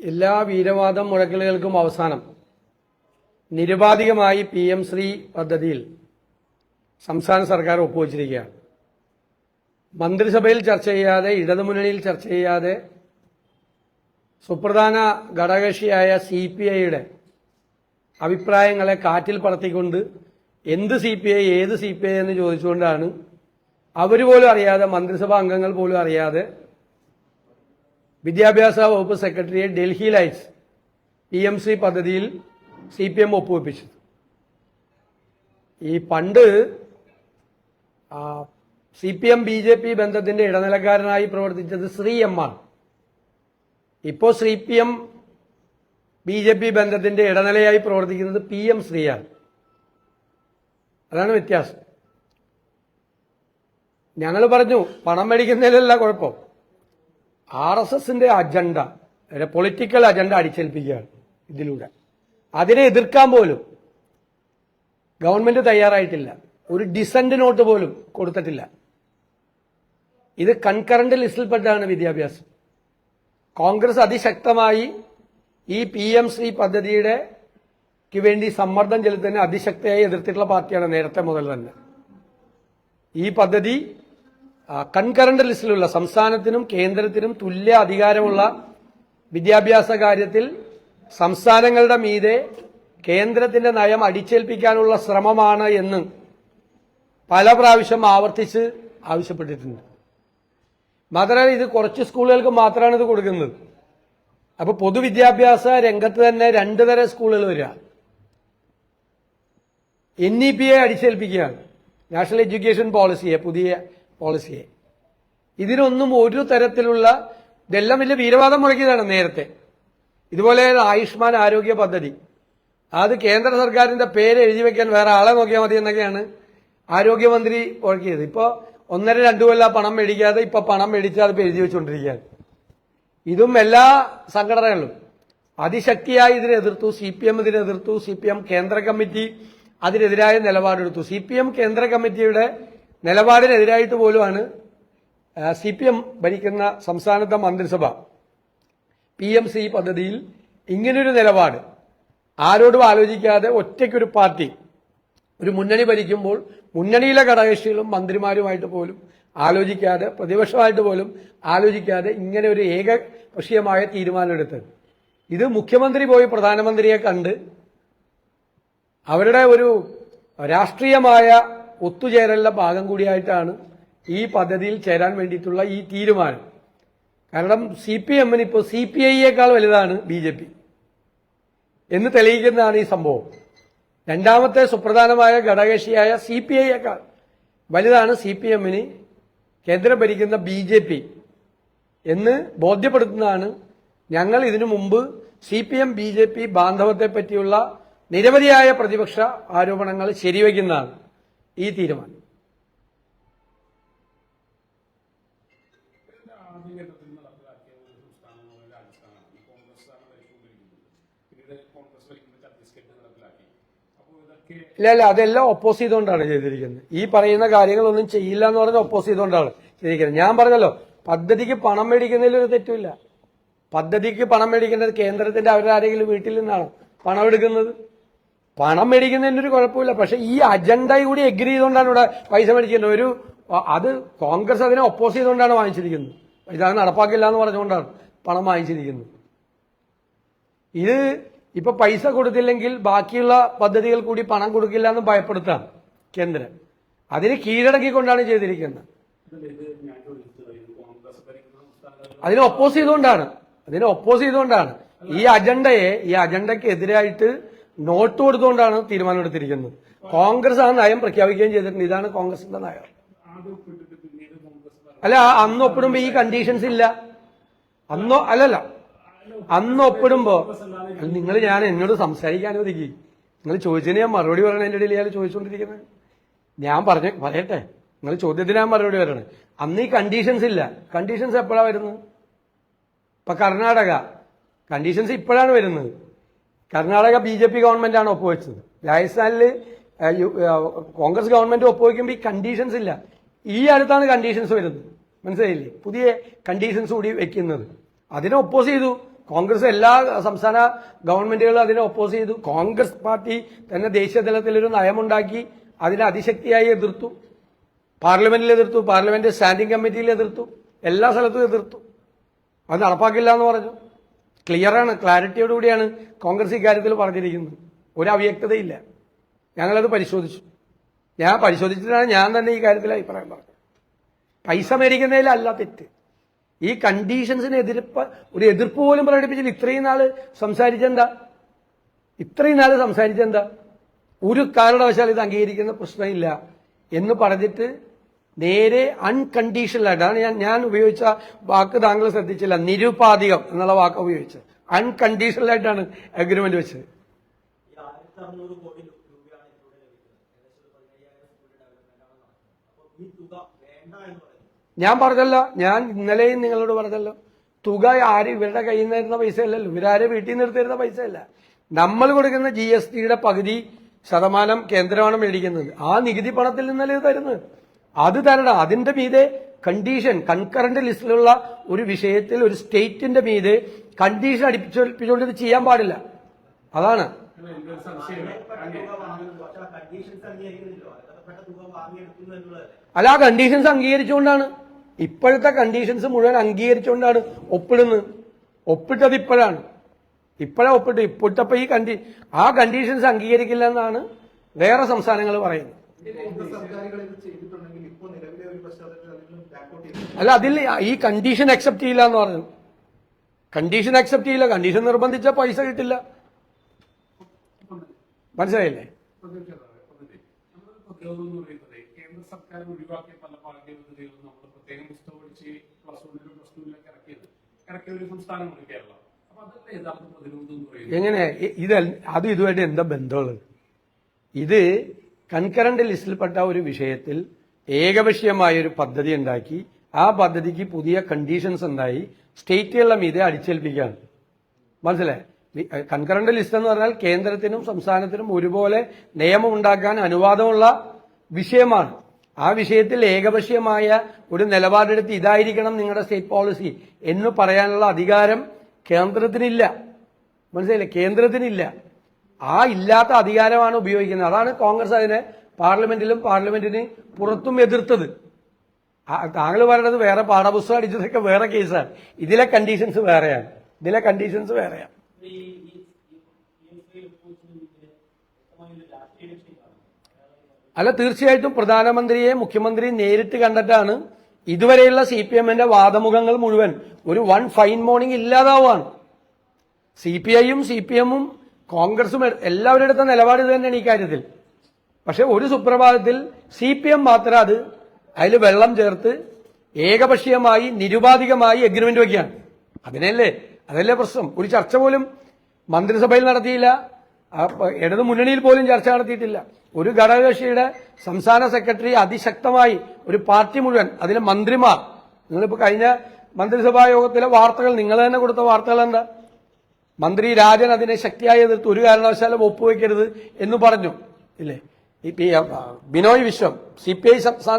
എല്ലാ വീരവാദം മുഴക്കലുകൾക്കും അവസാനം നിരുപാധികമായി PM ശ്രീ പദ്ധതിയിൽ സംസ്ഥാന സർക്കാർ ഒപ്പുവച്ചിരിക്കുകയാണ്. മന്ത്രിസഭയിൽ ചർച്ച ചെയ്യാതെ, ഇടതുമുന്നണിയിൽ ചർച്ച ചെയ്യാതെ, സുപ്രധാന ഘടകകക്ഷിയായ CPIയുടെ അഭിപ്രായങ്ങളെ കാറ്റിൽ പറത്തിക്കൊണ്ട് എന്ത് CPI ഏത് CPI എന്ന് ചോദിച്ചുകൊണ്ടാണ് അവർ പോലും അറിയാതെ, മന്ത്രിസഭാ അംഗങ്ങൾ പോലും അറിയാതെ വിദ്യാഭ്യാസ വകുപ്പ് സെക്രട്ടറിയെ ഡൽഹിയിൽ അയച്ച് PM ശ്രീ പദ്ധതിയിൽ CPM ഒപ്പുവെപ്പിച്ചത്. ഈ പണ്ട് CPM BJP ബന്ധത്തിന്റെ ഇടനിലക്കാരനായി പ്രവർത്തിച്ചത് ശ്രീ M ആണ്. ഇപ്പോൾ CPM BJP ബന്ധത്തിന്റെ ഇടനിലയായി പ്രവർത്തിക്കുന്നത് PM ശ്രീയാണ്. അതാണ് വ്യത്യാസം. ഞങ്ങൾ പറഞ്ഞു പണം മേടിക്കുന്നതിലല്ല കുഴപ്പം, RSSന്റെ അജണ്ട, പൊളിറ്റിക്കൽ അജണ്ട അടിച്ചേൽപ്പിക്കുകയാണ് ഇതിലൂടെ. അതിനെ എതിർക്കാൻ പോലും ഗവൺമെന്റ് തയ്യാറായിട്ടില്ല. ഒരു ഡിസന്റ് നോട്ട് പോലും കൊടുത്തിട്ടില്ല. ഇത് കൺകറന്റ് ലിസ്റ്റിൽപ്പെട്ടാണ് വിദ്യാഭ്യാസം. കോൺഗ്രസ് അതിശക്തമായി ഈ PM ശ്രീ പദ്ധതിയുടെ വേണ്ടി സമ്മർദ്ദം ചെലുത്തുന്ന അതിശക്തയായി എതിർത്തിട്ടുള്ള പാർട്ടിയാണ് നേരത്തെ മുതൽ തന്നെ. ഈ പദ്ധതി കൺകറന്റ് ലിസ്റ്റിലുള്ള, സംസ്ഥാനത്തിനും കേന്ദ്രത്തിനും തുല്യ അധികാരമുള്ള വിദ്യാഭ്യാസ കാര്യത്തിൽ സംസ്ഥാനങ്ങളുടെ മീതെ കേന്ദ്രത്തിന്റെ നയം അടിച്ചേൽപ്പിക്കാനുള്ള ശ്രമമാണ് എന്ന് പല പ്രാവശ്യം ആവർത്തിച്ച് ആവശ്യപ്പെട്ടിട്ടുണ്ട്. മാത്രമല്ല, ഇത് കുറച്ച് സ്കൂളുകൾക്ക് മാത്രമാണ് ഇത് കൊടുക്കുന്നത്. അപ്പൊ പൊതുവിദ്യാഭ്യാസ രംഗത്ത് തന്നെ രണ്ടു തരം സ്കൂളുകൾ വരിക. NEP-യെ അടിച്ചേൽപ്പിക്കുകയാണ്, നാഷണൽ എഡ്യൂക്കേഷൻ പോളിസിയെ, പുതിയ പോളിസിയെ. ഇതിനൊന്നും ഒരു തരത്തിലുള്ള, ഇതെല്ലാം വലിയ വീരവാദം മുഴക്കിയതാണ് നേരത്തെ. ഇതുപോലെ ആയുഷ്മാൻ ആരോഗ്യ പദ്ധതി, അത് കേന്ദ്ര സർക്കാരിന്റെ പേര് എഴുതി വെക്കാൻ വേറെ ആളെ നോക്കിയാൽ മതി എന്നൊക്കെയാണ് ആരോഗ്യമന്ത്രി മുഴക്കിയത്. ഇപ്പൊ 1.5-2 കൊല്ലം പണം മേടിക്കാതെ ഇപ്പൊ പണം മേടിച്ചാൽ അതിപ്പോ എഴുതി വെച്ചുകൊണ്ടിരിക്കുകയാണ്. ഇതും എല്ലാ സംഘടനകളും അതിശക്തിയായി ഇതിനെ എതിർത്തു. CPM ഇതിനെ എതിർത്തു. CPM കേന്ദ്ര കമ്മിറ്റി അതിനെതിരായ നിലപാടെടുത്തു. CPM കേന്ദ്ര കമ്മിറ്റിയുടെ നിലപാടിനെതിരായിട്ട് പോലുമാണ് CPM ഭരിക്കുന്ന സംസ്ഥാനത്തെ മന്ത്രിസഭ PM ശ്രീ പദ്ധതിയിൽ ഇങ്ങനൊരു നിലപാട്, ആരോടും ആലോചിക്കാതെ ഒറ്റയ്ക്കൊരു പാർട്ടി, ഒരു മുന്നണി ഭരിക്കുമ്പോൾ മുന്നണിയിലെ ഘടകകക്ഷികളും മന്ത്രിമാരുമായിട്ട് പോലും ആലോചിക്കാതെ, പ്രതിപക്ഷമായിട്ട് പോലും ആലോചിക്കാതെ ഇങ്ങനെ ഒരു ഏകപക്ഷീയമായ തീരുമാനമെടുത്തത്. ഇത് മുഖ്യമന്ത്രി പോയി പ്രധാനമന്ത്രിയെ കണ്ട് അവരുടെ ഒരു രാഷ്ട്രീയമായ ഒത്തുചേരലിന്റെ ഭാഗം കൂടിയായിട്ടാണ് ഈ പദ്ധതിയിൽ ചേരാൻ വേണ്ടിയിട്ടുള്ള ഈ തീരുമാനം. കാരണം CPM-ന് ഇപ്പോൾ CPI-യേക്കാൾ വലുതാണ് BJP എന്ന് തെളിയിക്കുന്നതാണ് ഈ സംഭവം. രണ്ടാമത്തെ സുപ്രധാനമായ ഘടകകക്ഷിയായ CPI-യേക്കാൾ വലുതാണ് CPM-ന് കേന്ദ്രം ഭരിക്കുന്ന BJP എന്ന് ബോധ്യപ്പെടുത്തുന്നതാണ്. ഞങ്ങൾ ഇതിനു മുമ്പ് CPM BJP ബാന്ധവത്തെ പറ്റിയുള്ള നിരവധിയായ പ്രതിപക്ഷ ആരോപണങ്ങൾ ശരിവയ്ക്കുന്നതാണ് ഈ തീരുമാനം. ഇല്ല, അതെല്ലാം ഒപ്പോസ് ചെയ്തുകൊണ്ടാണ് ചെയ്തിരിക്കുന്നത്. ഈ പറയുന്ന കാര്യങ്ങളൊന്നും ചെയ്യില്ല എന്ന് പറഞ്ഞ് ഒപ്പോസ് ചെയ്തുകൊണ്ടാണ് ചെയ്തിരിക്കുന്നത്. ഞാൻ പറഞ്ഞല്ലോ, പദ്ധതിക്ക് പണം മേടിക്കുന്നതിൽ ഒരു തെറ്റുമില്ല. പദ്ധതിക്ക് പണം മേടിക്കുന്നത് കേന്ദ്രത്തിന്റെ അവരുടെ ആരെങ്കിലും വീട്ടിൽ നിന്നാണ് പണം എടുക്കുന്നത്. പണം മേടിക്കുന്നതിനൊരു കുഴപ്പമില്ല. പക്ഷെ ഈ അജണ്ട കൂടി എഗ്രി ചെയ്തുകൊണ്ടാണ് ഇവിടെ പൈസ മേടിക്കുന്നത്. അത് കോൺഗ്രസ് അതിനെ ഒപ്പോസ് ചെയ്തുകൊണ്ടാണ് വാങ്ങിച്ചിരിക്കുന്നത്. ഇതാണ് നടപ്പാക്കില്ല എന്ന് പറഞ്ഞുകൊണ്ടാണ് പണം വാങ്ങിച്ചിരിക്കുന്നത്. ഇത് ഇപ്പൊ പൈസ കൊടുത്തില്ലെങ്കിൽ ബാക്കിയുള്ള പദ്ധതികൾ കൂടി പണം കൊടുക്കില്ല എന്ന് ഭയപ്പെടുത്താണ് കേന്ദ്രം. അതിന് കീഴടക്കിക്കൊണ്ടാണ് ചെയ്തിരിക്കുന്നത്. അതിനെ ഒപ്പോസ് ചെയ്തുകൊണ്ടാണ് ഈ അജണ്ടയ്ക്ക് എതിരായിട്ട് നോട്ട് കൊടുത്തുകൊണ്ടാണ് തീരുമാനമെടുത്തിരിക്കുന്നത്. കോൺഗ്രസ് ആ നയം പ്രഖ്യാപിക്കുകയും ചെയ്തിട്ടുണ്ട്. ഇതാണ് കോൺഗ്രസിന്റെ നയം. അല്ല, അന്ന് ഒപ്പിടുമ്പോ ഈ കണ്ടീഷൻസ് ഇല്ല. അന്ന് ഒപ്പിടുമ്പോ ഞാൻ എന്നോട് സംസാരിക്കാൻ അനുവദിക്കുക. നിങ്ങൾ ചോദിച്ചതിന് ഞാൻ മറുപടി പറയണ. എന്റെ ഇടയിൽ ഇയാൾ ചോദിച്ചുകൊണ്ടിരിക്കുന്നത് ഞാൻ പറയട്ടെ. നിങ്ങൾ ചോദ്യത്തിന് ഞാൻ മറുപടി പറയണേ. അന്ന് ഈ കണ്ടീഷൻസ് ഇല്ല. കണ്ടീഷൻസ് എപ്പോഴാണ് വരുന്നത്? ഇപ്പൊ കർണാടക കണ്ടീഷൻസ് ഇപ്പോഴാണ് വരുന്നത്. കർണാടക BJP ഗവൺമെന്റാണ് ഒപ്പുവെച്ചത്. രാജസ്ഥാനിൽ കോൺഗ്രസ് ഗവൺമെന്റ് ഒപ്പുവെക്കുമ്പോൾ ഈ കണ്ടീഷൻസ് ഇല്ല. ഈ അടുത്താണ് കണ്ടീഷൻസ് വരുന്നത്. മനസ്സിലായില്ലേ? പുതിയ കണ്ടീഷൻസ് കൂടി വെക്കുന്നത്. അതിനെ ഒപ്പോസ് ചെയ്തു കോൺഗ്രസ് എല്ലാ സംസ്ഥാന ഗവൺമെന്റുകളും അതിനെ ഒപ്പോസ് ചെയ്തു. കോൺഗ്രസ് പാർട്ടി തന്നെ ദേശീയ തലത്തിൽ ഒരു നയമുണ്ടാക്കി അതിനെ അതിശക്തിയായി എതിർത്തു. പാർലമെന്റിൽ എതിർത്തു, പാർലമെന്റ് സ്റ്റാൻഡിംഗ് കമ്മിറ്റിയിൽ എതിർത്തു, എല്ലാ സ്ഥലത്തും എതിർത്തു. അത് നടപ്പാക്കില്ല എന്ന് പറഞ്ഞു. ക്ലിയറാണ്, ക്ലാരിറ്റിയോടുകൂടിയാണ് കോൺഗ്രസ് ഇക്കാര്യത്തിൽ പറഞ്ഞിരിക്കുന്നത്. ഒരു അവ്യക്തതയില്ല. ഞങ്ങളത് പരിശോധിച്ചു. ഞാൻ പരിശോധിച്ചിട്ടാണ് ഞാൻ തന്നെ ഈ കാര്യത്തിൽ അഭിപ്രായം പറഞ്ഞത്. പൈസ മേടിക്കുന്നതിലല്ല തെറ്റ്, ഈ കണ്ടീഷൻസിന് ഒരു എതിർപ്പ് പോലും പ്രകടിപ്പിച്ചില്ല. ഇത്രയും നാള് സംസാരിച്ചെന്താ? ഒരു കാരണവശാൽ ഇത് അംഗീകരിക്കുന്ന പ്രശ്നമില്ല എന്ന് പറഞ്ഞിട്ട് നേരെ അൺകണ്ടീഷണലായിട്ടാണ് ഞാൻ ഉപയോഗിച്ച വാക്ക് താങ്കൾ ശ്രദ്ധിച്ചില്ല, നിരുപാധികം എന്നുള്ള വാക്ക് ഉപയോഗിച്ചത്. അൺകണ്ടീഷണലായിട്ടാണ് അഗ്രിമെന്റ് വെച്ചത്. ഞാൻ പറഞ്ഞല്ലോ, ഞാൻ ഇന്നലെയും നിങ്ങളോട് പറഞ്ഞല്ലോ, തുക ആരും ഇവരുടെ കയ്യിൽ നിന്ന് തരുന്ന പൈസ അല്ലല്ലോ, ഇവരാരും വീട്ടിൽ നിന്ന് എടുത്തിരുന്ന പൈസ അല്ല. നമ്മൾ കൊടുക്കുന്ന GST പകുതി ശതമാനം കേന്ദ്രമാണ് മേടിക്കുന്നത്. ആ നികുതി പണത്തിൽ നിന്നല്ലേ ഇത് തരുന്നത്. അത് തരണം. അതിന്റെ മീതെ കണ്ടീഷൻ, കൺകറന്റ് ലിസ്റ്റിലുള്ള ഒരു വിഷയത്തിൽ ഒരു സ്റ്റേറ്റിന്റെ മീതെ കണ്ടീഷൻ അടിപ്പിച്ചുകൊണ്ട് ഇത് ചെയ്യാൻ പാടില്ല. അതാണ്. അല്ല, ആ കണ്ടീഷൻസ് അംഗീകരിച്ചുകൊണ്ടാണ്, ഇപ്പോഴത്തെ കണ്ടീഷൻസ് മുഴുവൻ അംഗീകരിച്ചുകൊണ്ടാണ് ഒപ്പിടുന്നത്. ഒപ്പിട്ടത് ഇപ്പോഴാണ്, ഇപ്പോഴത്തപ്പോ ആ കണ്ടീഷൻസ് അംഗീകരിക്കില്ല എന്നാണ് വേറെ സംസ്ഥാനങ്ങൾ പറയുന്നത്. അല്ല, അതിൽ ഈ കണ്ടീഷൻ അക്സെപ്റ്റ് ചെയ്യില്ല എന്ന് പറഞ്ഞു. കണ്ടീഷൻ അക്സെപ്റ്റ് ചെയ്യില്ല, കണ്ടീഷൻ നിർബന്ധിച്ച പൈസ കിട്ടില്ല. മനസ്സിലായില്ലേ? കേന്ദ്ര സർക്കാർ ഒഴിവാക്കിയ പല പാഠ്യപദ്ധതികളും നമ്മൾ പ്രത്യേകം പുസ്തകം പഠിച്ച് +1 +2 ഇറക്കിയ ഒരു സംസ്ഥാനമാണ് കേരളം. അപ്പൊ അതല്ലേ യഥാർത്ഥ പ്രതിരോധം എന്ന് പറയുന്നത്? എങ്ങനെ ഇതുമായിട്ട് എന്താ ബന്ധമുള്ളത്? ഇത് കൺകറന്റ് ലിസ്റ്റിൽപ്പെട്ട ഒരു വിഷയത്തിൽ ഏകപക്ഷീയമായ ഒരു പദ്ധതി ഉണ്ടാക്കി, ആ പദ്ധതിക്ക് പുതിയ കണ്ടീഷൻസ് ഉണ്ടായി, സ്റ്റേറ്റുകളുടെ മീതെ അടിച്ചേൽപ്പിക്കുകയാണ്. മനസ്സിലായി? കൺകറന്റ് ലിസ്റ്റ് എന്ന് പറഞ്ഞാൽ കേന്ദ്രത്തിനും സംസ്ഥാനത്തിനും ഒരുപോലെ നിയമം ഉണ്ടാക്കാൻ അനുവാദമുള്ള വിഷയമാണ്. ആ വിഷയത്തിൽ ഏകപക്ഷീയമായ ഒരു നിലപാടെടുത്ത് ഇതായിരിക്കണം നിങ്ങളുടെ സ്റ്റേറ്റ് പോളിസി എന്ന് പറയാനുള്ള അധികാരം കേന്ദ്രത്തിനില്ല. മനസ്സിലായില്ലേ? കേന്ദ്രത്തിനില്ല. ആ ഇല്ലാത്ത അധികാരമാണ് ഉപയോഗിക്കുന്നത്. അതാണ് കോൺഗ്രസ് അതിനെ പാർലമെന്റിലും പാർലമെന്റിന് പുറത്തും എതിർത്തത്. താങ്കൾ പറയുന്നത് വേറെ പാഠപുസ്തകം അടിച്ചതൊക്കെ വേറെ കേസാണ്. ഇതിലെ കണ്ടീഷൻസ് വേറെയാണ്. അല്ല, തീർച്ചയായിട്ടും പ്രധാനമന്ത്രിയെ മുഖ്യമന്ത്രി നേരിട്ട് കണ്ടിട്ടാണ് ഇതുവരെയുള്ള CPM-ന്റെ വാദമുഖങ്ങൾ മുഴുവൻ ഒരു വൺ ഫൈൻ മോർണിംഗ് ഇല്ലാതാവുകയാണ്. CPI-യും CPM-ഉം കോൺഗ്രസും എല്ലാവരും എടുത്ത നിലപാട് ഇത് തന്നെയാണ് ഈ കാര്യത്തിൽ. പക്ഷെ ഒരു സുപ്രഭാതത്തിൽ CPM മാത്രം അതിൽ വെള്ളം ചേർത്ത് ഏകപക്ഷീയമായി നിരുപാധികമായി എഗ്രിമെന്റ് വയ്ക്കുകയാണ്. അതല്ലേ പ്രശ്നം. ഒരു ചർച്ച പോലും മന്ത്രിസഭയിൽ നടത്തിയില്ല, ഇടതു മുന്നണിയിൽ പോലും ചർച്ച നടത്തിയിട്ടില്ല. ഒരു ഘടകകക്ഷിയുടെ സംസ്ഥാന സെക്രട്ടറി അതിശക്തമായി ഒരു പാർട്ടി മുഴുവൻ, അതിലെ മന്ത്രിമാർ, നിങ്ങളിപ്പോ കഴിഞ്ഞ മന്ത്രിസഭാ യോഗത്തിലെ വാർത്തകൾ, നിങ്ങൾ തന്നെ കൊടുത്ത വാർത്തകൾ എന്താ? മന്ത്രി രാജൻ അതിനെ ശക്തിയായി എതിർത്ത് ഒരു കാരണവശാലും ഒപ്പുവെക്കരുത് എന്ന് പറഞ്ഞു, ഇല്ലേ? ബിനോയ് വിശ്വം CPI സംസ്ഥാന